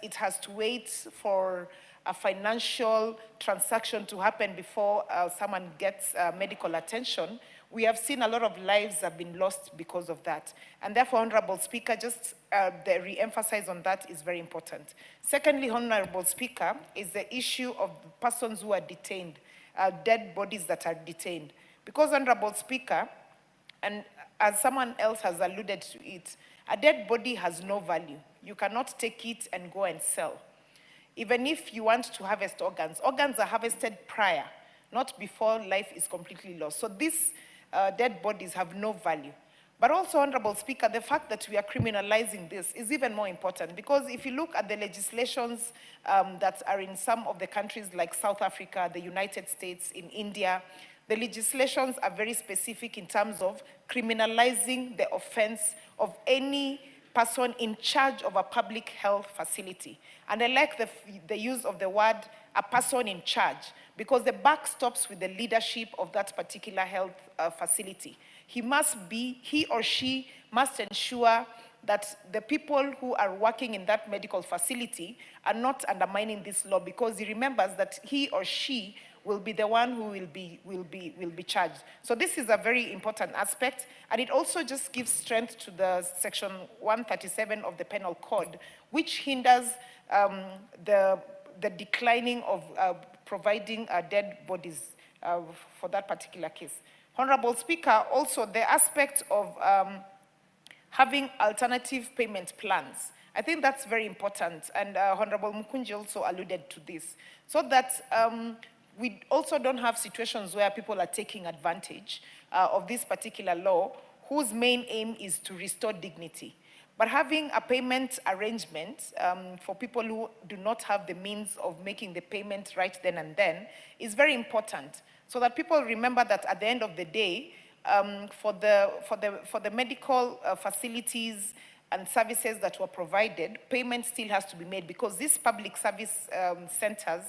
it has to wait for a financial transaction to happen before someone gets medical attention, we have seen a lot of lives have been lost because of that. And therefore, Honorable Speaker, just the re-emphasize on that is very important. Secondly, Honorable Speaker, is the issue of persons who are detained, dead bodies that are detained. Because, Honorable Speaker, and as someone else has alluded to it, a dead body has no value. You cannot take it and go and sell. Even if you want to harvest organs, organs are harvested prior, not before life is completely lost. So these dead bodies have no value. But also, Honorable Speaker, the fact that we are criminalizing this is even more important, because if you look at the legislations that are in some of the countries like South Africa, the United States, in India, the legislations are very specific in terms of criminalizing the offense of any person in charge of a public health facility. And I like the use of the word a person in charge, because the buck stops with the leadership of that particular health facility. He or she must ensure that the people who are working in that medical facility are not undermining this law, because he remembers that he or she will be the one who will be charged. So this is a very important aspect, and it also just gives strength to the section 137 of the Penal Code, which hinders the declining of providing dead bodies for that particular case. Honorable Speaker, also the aspect of having alternative payment plans. I think that's very important, and Honorable Mukunji also alluded to this, so that we also don't have situations where people are taking advantage of this particular law, whose main aim is to restore dignity. But having a payment arrangement for people who do not have the means of making the payment right then and then is very important, so that people remember that at the end of the day, for the medical facilities and services that were provided, payment still has to be made, because these public service centers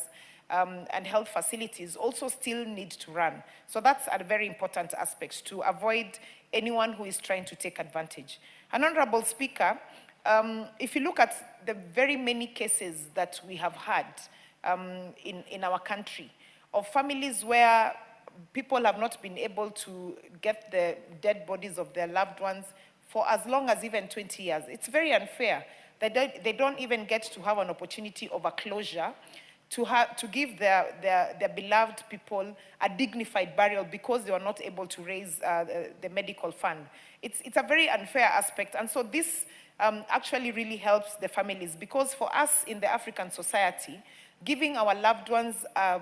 and health facilities also still need to run. So that's a very important aspect to avoid anyone who is trying to take advantage. And Honorable Speaker, if you look at the very many cases that we have had in our country of families where people have not been able to get the dead bodies of their loved ones for as long as even 20 years, it's very unfair. They don't even get to have an opportunity of a closure to give their beloved people a dignified burial, because they were not able to raise the medical fund. It's a very unfair aspect, and so this actually really helps the families, because for us in the African society, giving our loved ones a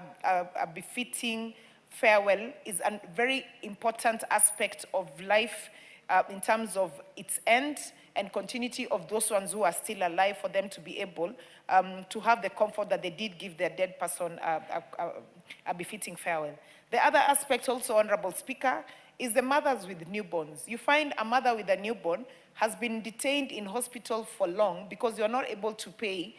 befitting farewell is a very important aspect of life in terms of its end and continuity of those ones who are still alive, for them to be able to have the comfort that they did give their dead person a befitting farewell. The other aspect also, Honorable Speaker, is the mothers with newborns. You find a mother with a newborn has been detained in hospital for long because you're not able to pay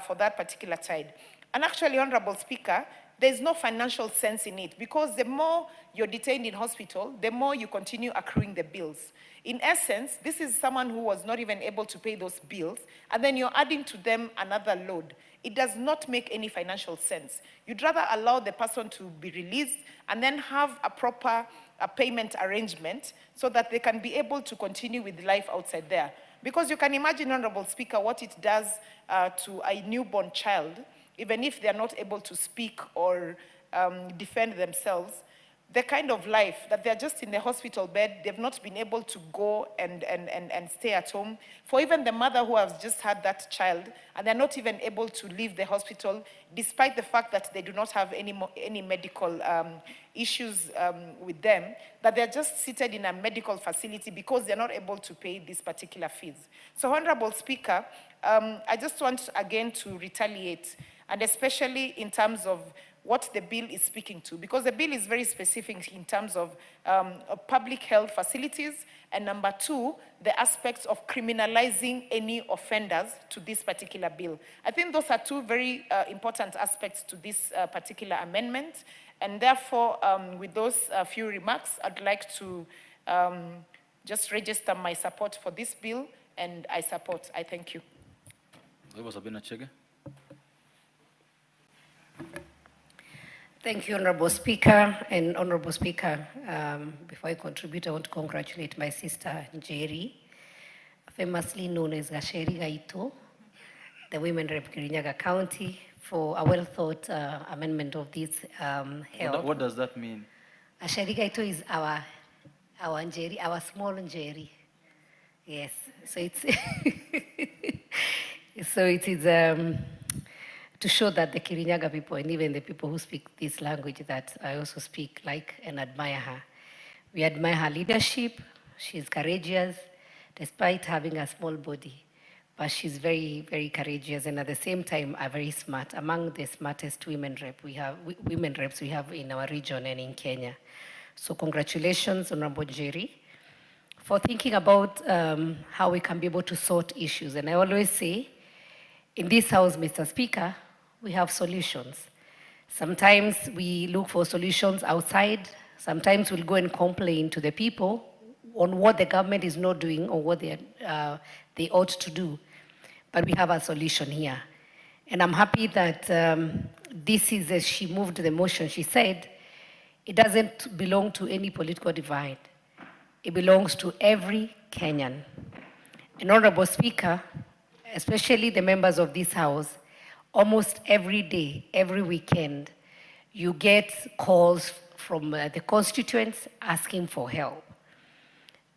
for that particular child. And actually, Honorable Speaker, there's no financial sense in it, because the more you're detained in hospital, the more you continue accruing the bills. In essence, this is someone who was not even able to pay those bills, and then you're adding to them another load. It does not make any financial sense. You'd rather allow the person to be released and then have a proper payment arrangement so that they can be able to continue with life outside there. Because you can imagine, Honorable Speaker, what it does to a newborn child, even if they're not able to speak or defend themselves, the kind of life that they're just in the hospital bed, they've not been able to go and stay at home. For even the mother who has just had that child, and they're not even able to leave the hospital, despite the fact that they do not have any medical issues with them, that they're just seated in a medical facility because they're not able to pay these particular fees. So, Honorable Speaker, I just want again to retaliate, and especially in terms of what the bill is speaking to, because the bill is very specific in terms of public health facilities, and number two, the aspects of criminalizing any offenders to this particular bill. I think those are two very important aspects to this particular amendment, and therefore, with those few remarks, I'd like to just register my support for this bill, and I thank you. Thank you, Honorable Speaker. And Honorable Speaker, before I contribute, I want to congratulate my sister, Njeri, famously known as Gasheri Gaito, the Women Rep Kirinyaga County, for a well-thought amendment of this health. What does that mean? Gasheri Gaito is our Njeri, our small Njeri. Yes, so it's so it is to show that the Kirinyaga people and even the people who speak this language that I also speak like and admire her. We admire her leadership. She's courageous despite having a small body, but she's very, very courageous and at the same time are very smart. Among the smartest women reps we have in our region and in Kenya. So congratulations, Honorable Njeri, for thinking about how we can be able to sort issues. And I always say, in this house, Mr. Speaker, we have solutions. Sometimes we look for solutions outside. Sometimes we'll go and complain to the people on what the government is not doing or what they ought to do. But we have a solution here. And I'm happy that this is, as she moved the motion, she said, it doesn't belong to any political divide. It belongs to every Kenyan. And Honorable Speaker, especially the members of this house, almost every day, every weekend, you get calls from the constituents asking for help.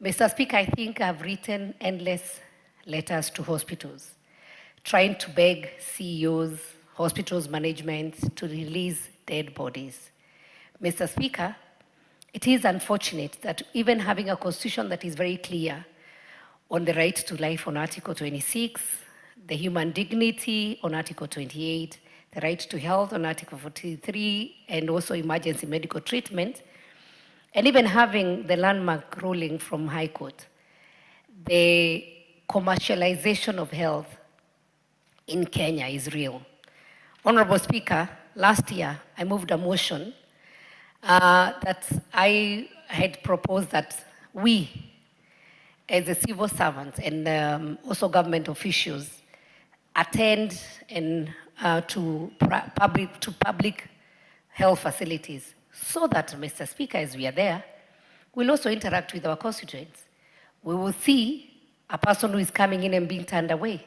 Mr. Speaker, I think I've written endless letters to hospitals, trying to beg CEOs, hospitals management to release dead bodies. Mr. Speaker, it is unfortunate that even having a constitution that is very clear on the right to life on Article 26, the human dignity on Article 28, the right to health on Article 43, and also emergency medical treatment, and even having the landmark ruling from High Court, the commercialization of health in Kenya is real. Honorable Speaker, last year I moved a motion that I had proposed that we, as the civil servants and also government officials, attend and to public health facilities so that, Mr. Speaker, as we are there, we'll also interact with our constituents. We will see a person who is coming in and being turned away.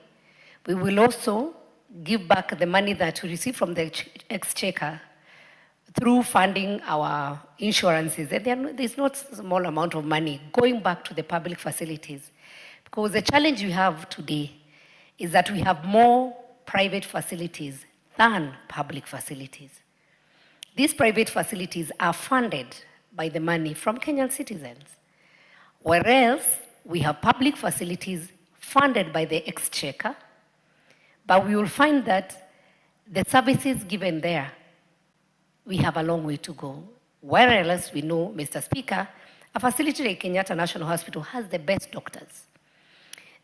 We will also give back the money that we receive from the exchequer through funding our insurances. And there's not a small amount of money going back to the public facilities. Because the challenge we have today is that we have more private facilities than public facilities. These private facilities are funded by the money from Kenyan citizens, whereas we have public facilities funded by the exchequer, but we will find that the services given there, we have a long way to go. Whereas we know, Mr. Speaker, a facility like Kenyatta National Hospital has the best doctors.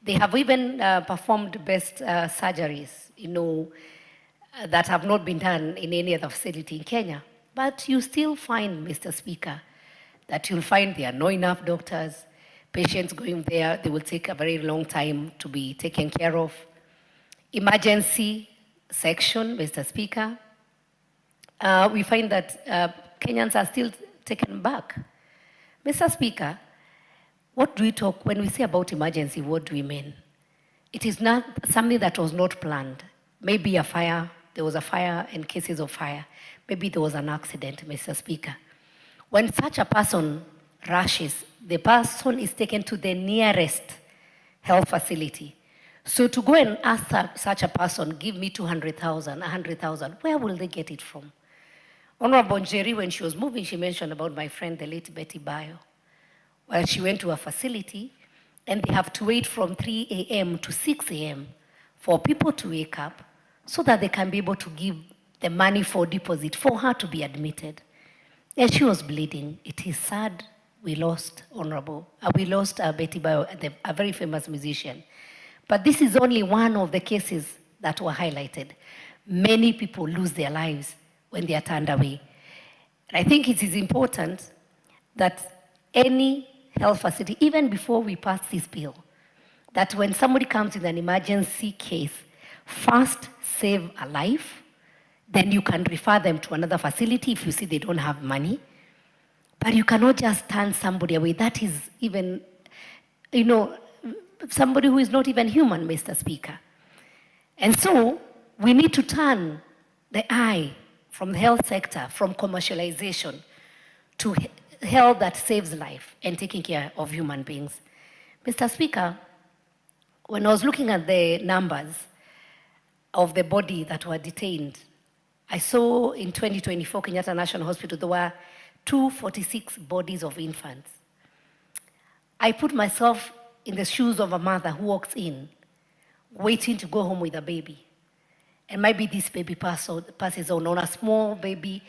They have even performed best surgeries, that have not been done in any other facility in Kenya. But you still find, Mr. Speaker, that you'll find there are not enough doctors. Patients going there, they will take a very long time to be taken care of. Emergency section, Mr. Speaker, we find that Kenyans are still taken back. Mr. Speaker, what do we talk, when we say about emergency, what do we mean? It is not something that was not planned. Maybe a fire, there was a fire and cases of fire. Maybe there was an accident, Mr. Speaker. When such a person rushes, the person is taken to the nearest health facility. So to go and ask such a person, give me 200,000, 100,000, where will they get it from? Honorable Njeri, when she was moving, she mentioned about my friend, the late Betty Bayo. Well, she went to a facility and they have to wait from 3 a.m. to 6 a.m. for people to wake up so that they can be able to give the money for deposit for her to be admitted. And she was bleeding. It is sad we lost Betty Bayo, a very famous musician. But this is only one of the cases that were highlighted. Many people lose their lives when they are turned away. And I think it is important that any health facility, even before we pass this bill, that when somebody comes in an emergency case, First, save a life. Then you can refer them to another facility if you see they don't have money. But you cannot just turn somebody away. That is even, somebody who is not even human, Mr. Speaker. And so we need to turn the eye from the health sector, from commercialization, to health that saves life and taking care of human beings. Mr. Speaker, when I was looking at the numbers of the body that were detained, I saw in 2024 Kenyatta National Hospital, there were 246 bodies of infants. I put myself in the shoes of a mother who walks in, waiting to go home with a baby. And maybe this baby passes on, or a small baby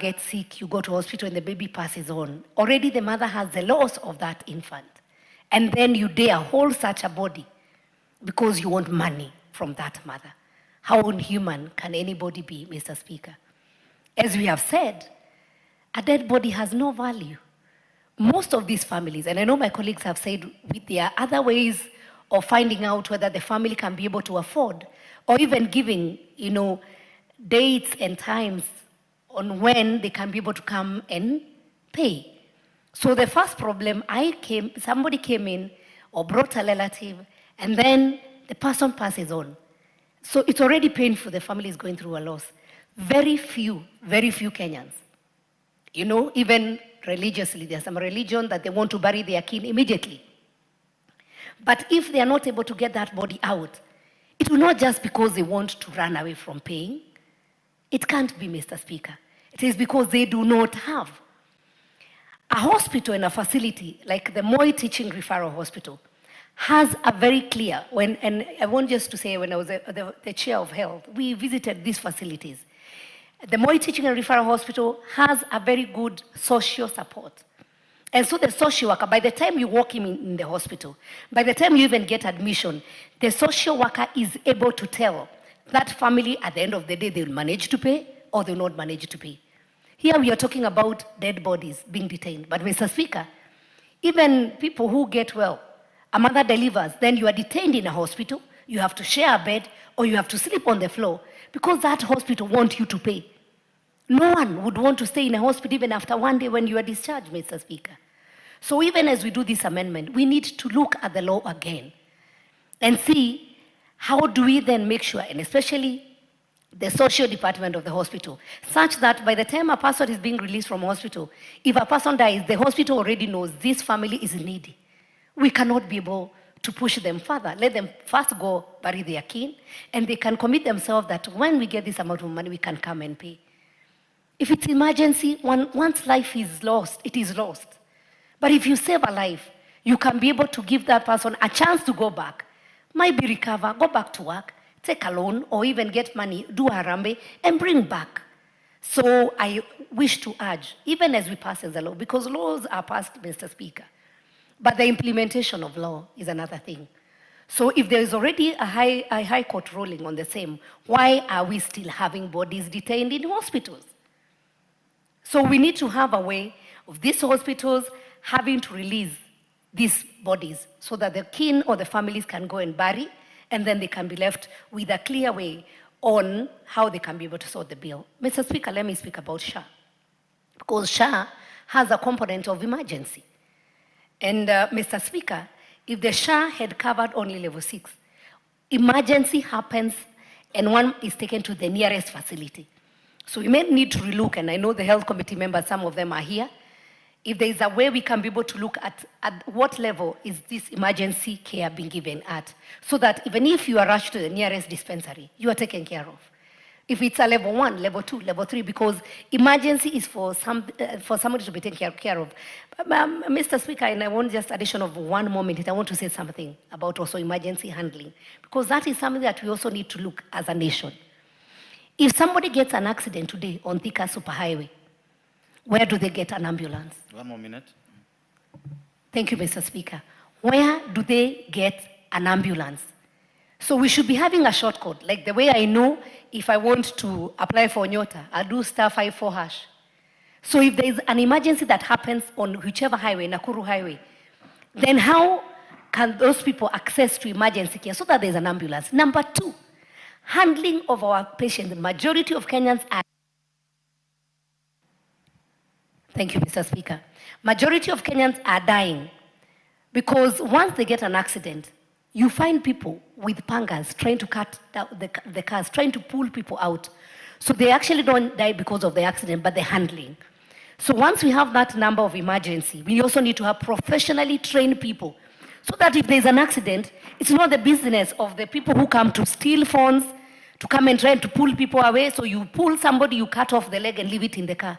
gets sick, you go to hospital and the baby passes on. Already the mother has the loss of that infant. And then you dare hold such a body because you want money from that mother. How inhuman can anybody be, Mr. Speaker? As we have said, a dead body has no value. Most of these families, and I know my colleagues have said there are other ways of finding out whether the family can be able to afford, or even giving, dates and times on when they can be able to come and pay. So the first problem, somebody came in or brought a relative, and then the person passes on. So it's already painful, the family is going through a loss. Very few Kenyans, even religiously, there's some religion that they want to bury their kin immediately. But if they are not able to get that body out, it will not just because they want to run away from paying. It can't be, Mr. Speaker. It is because they do not have. A hospital and a facility like the Moi Teaching Referral Hospital has a very clear, and I want just to say, when I was the chair of health, we visited these facilities. The Moi Teaching and Referral Hospital has a very good social support. And so the social worker, by the time you walk in the hospital, by the time you even get admission, the social worker is able to tell that family at the end of the day they'll manage to pay or they'll not manage to pay. Here we are talking about dead bodies being detained. But Mr. Speaker, even people who get well, a mother delivers, then you are detained in a hospital, you have to share a bed, or you have to sleep on the floor because that hospital wants you to pay. No one would want to stay in a hospital even after one day when you are discharged, Mr. Speaker. So even as we do this amendment, we need to look at the law again and see how do we then make sure, and especially the social department of the hospital, such that by the time a person is being released from hospital, if a person dies, the hospital already knows this family is needy. We cannot be able to push them further. Let them first go bury their kin, and they can commit themselves that when we get this amount of money, we can come and pay. If it's emergency, once life is lost, it is lost. But if you save a life, you can be able to give that person a chance to go back, maybe recover, go back to work, take a loan, or even get money, do a harambe, and bring back. So I wish to urge, even as we pass the law, because laws are passed, Mr. Speaker, but the implementation of law is another thing. So if there is already a high court ruling on the same, why are we still having bodies detained in hospitals? So we need to have a way of these hospitals having to release these bodies so that the kin or the families can go and bury, and then they can be left with a clear way on how they can be able to sort the bill. Mr. Speaker, let me speak about SHA, because SHA has a component of emergency. And Mr. Speaker, if the SHA had covered only level 6, emergency happens and one is taken to the nearest facility. So we may need to relook, and I know the health committee members, some of them are here, if there is a way we can be able to look at what level is this emergency care being given at, so that even if you are rushed to the nearest dispensary, you are taken care of. If it's a level 1, level 2, level 3, because emergency is for somebody to be taken care of. Mr. Speaker, and I want just addition of 1 more minute, I want to say something about also emergency handling, because that is something that we also need to look as a nation. If somebody gets an accident today on Thika Superhighway, where do they get an ambulance? 1 more minute. Thank you, Mr. Speaker. Where do they get an ambulance? So we should be having a shortcut, like the way I know if I want to apply for Nyota, I'll do *54#. So if there is an emergency that happens on whichever highway, Nakuru Highway, then how can those people access to emergency care so that there's an ambulance? Number 2, handling of our patients. The majority of Kenyans are. Thank you, Mr. Speaker. Majority of Kenyans are dying because once they get an accident, you find people with pangas trying to cut the cars, trying to pull people out. So they actually don't die because of the accident, but the handling. So once we have that number of emergency, we also need to have professionally trained people so that if there's an accident, it's not the business of the people who come to steal phones, to come and try to pull people away. So you pull somebody, you cut off the leg and leave it in the car.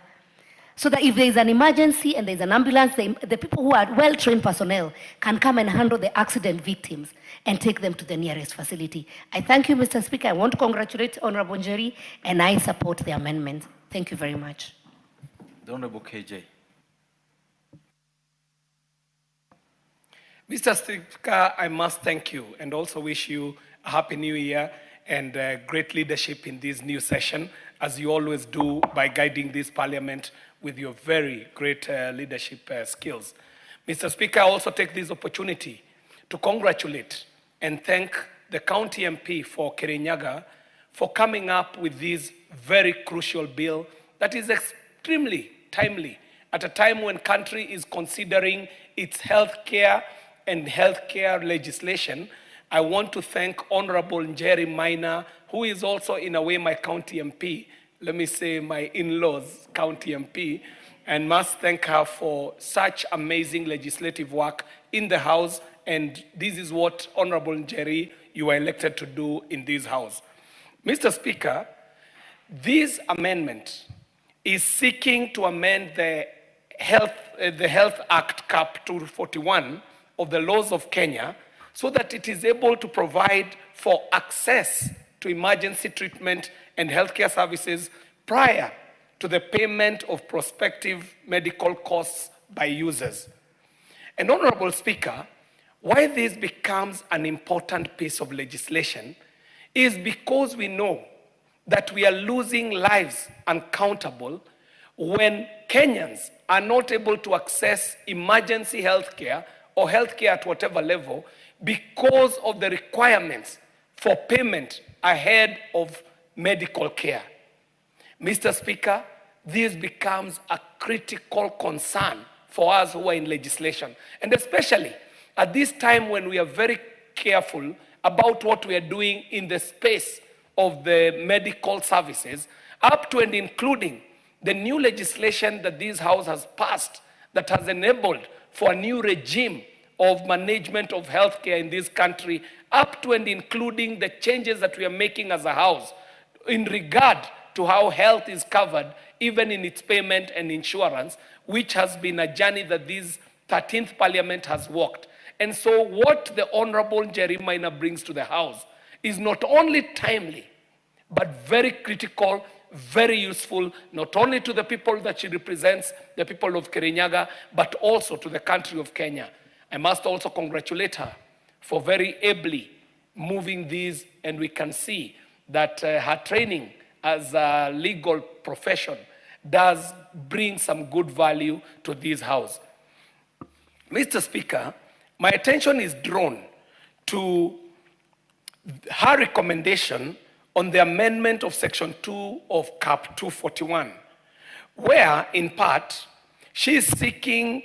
So that if there's an emergency and there's an ambulance, the people who are well-trained personnel can come and handle the accident victims and take them to the nearest facility. I thank you, Mr. Speaker. I want to congratulate Honorable Njeri, and I support the amendment. Thank you very much. The Honorable KJ. Mr. Speaker, I must thank you and also wish you a happy new year and great leadership in this new session, as you always do by guiding this parliament with your very great leadership skills. Mr. Speaker, I also take this opportunity to congratulate and thank the county MP for Kirinyaga for coming up with this very crucial bill that is extremely timely at a time when country is considering its healthcare and healthcare legislation. I want to thank Honorable Njeri Maina, who is also in a way my county MP, let me say my in-laws county MP, and must thank her for such amazing legislative work in the House. And this is what Honorable Njeri, you were elected to do in this House. Mr. Speaker, this amendment is seeking to amend the Health Act Cap 241 of the laws of Kenya so that it is able to provide for access to emergency treatment and healthcare services prior to the payment of prospective medical costs by users. And Honorable Speaker, why this becomes an important piece of legislation is because we know that we are losing lives uncountable when Kenyans are not able to access emergency healthcare or healthcare at whatever level because of the requirements for payment ahead of medical care. Mr. Speaker, this becomes a critical concern for us who are in legislation, and especially at this time when we are very careful about what we are doing in the space of the medical services, up to and including the new legislation that this House has passed that has enabled for a new regime of management of healthcare in this country, up to and including the changes that we are making as a House in regard to how health is covered, even in its payment and insurance, which has been a journey that this 13th Parliament has walked. And so what the Honorable Njeri Maina brings to the House is not only timely, but very critical, very useful, not only to the people that she represents, the people of Kirinyaga, but also to the country of Kenya. I must also congratulate her for very ably moving these, and we can see that her training as a legal profession does bring some good value to this House. Mr. Speaker, my attention is drawn to her recommendation on the amendment of Section 2 of Cap 241, where, in part, she is seeking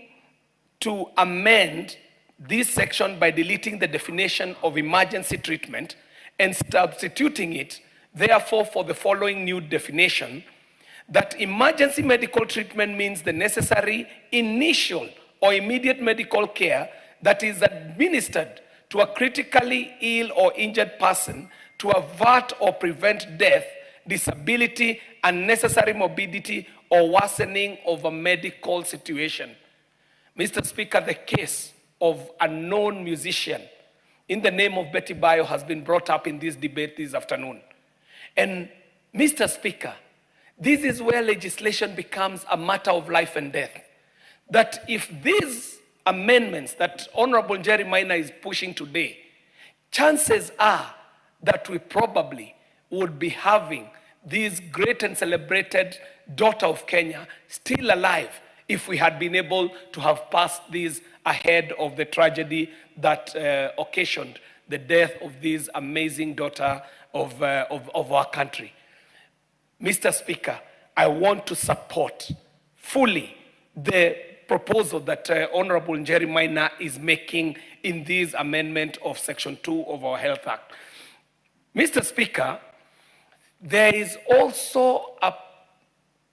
to amend this section by deleting the definition of emergency treatment and substituting it, therefore, for the following new definition, that emergency medical treatment means the necessary initial or immediate medical care that is administered to a critically ill or injured person to avert or prevent death, disability, unnecessary morbidity, or worsening of a medical situation. Mr. Speaker, the case of a known musician in the name of Betty Bayo has been brought up in this debate this afternoon. And Mr. Speaker, this is where legislation becomes a matter of life and death. That if these amendments that Honorable Njeri Maina is pushing today, chances are that we probably would be having this great and celebrated daughter of Kenya still alive if we had been able to have passed these ahead of the tragedy that occasioned the death of this amazing daughter of our country. Mr. Speaker, I want to support fully the proposal that Honorable Njeri Maina is making in this amendment of Section 2 of our Health Act. Mr. Speaker, there is also a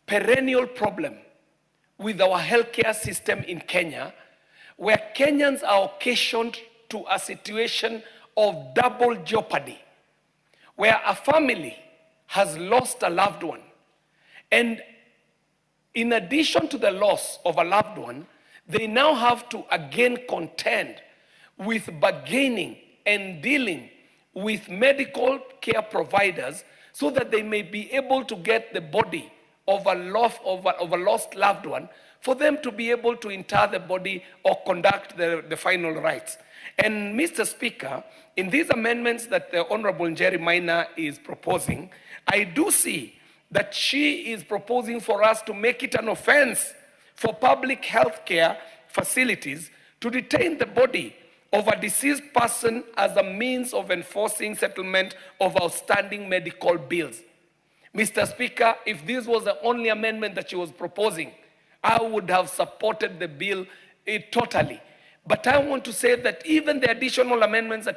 perennial problem with our healthcare system in Kenya, where Kenyans are occasioned to a situation of double jeopardy, where a family has lost a loved one, and in addition to the loss of a loved one, they now have to again contend with bargaining and dealing with medical care providers so that they may be able to get the body of a lost loved one, for them to be able to inter the body or conduct the final rites. And Mr. Speaker, in these amendments that the Honorable Njeri Maina is proposing, I do see that she is proposing for us to make it an offense for public health care facilities to detain the body of a deceased person as a means of enforcing settlement of outstanding medical bills. Mr. Speaker, if this was the only amendment that she was proposing, I would have supported the bill totally. But I want to say that even the additional amendments that